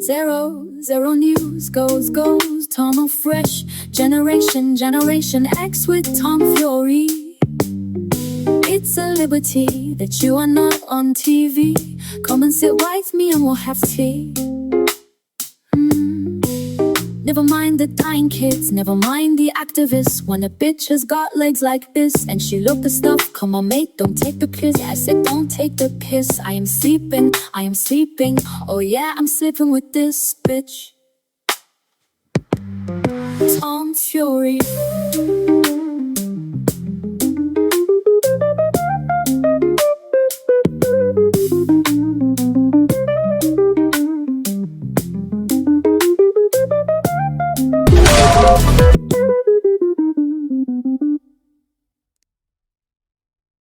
Zero news, goes, Tom of fresh Generation X with Tom Fury. It's a liberty that you are not on TV. Come and sit with me and we'll have tea. Never mind the dying kids, never mind the activists. When a bitch has got legs like this and she looked the stuff, come on mate, don't take the piss. I said don't take the piss. I am sleeping. Oh yeah, I'm sleeping with this bitch. Tom Fury.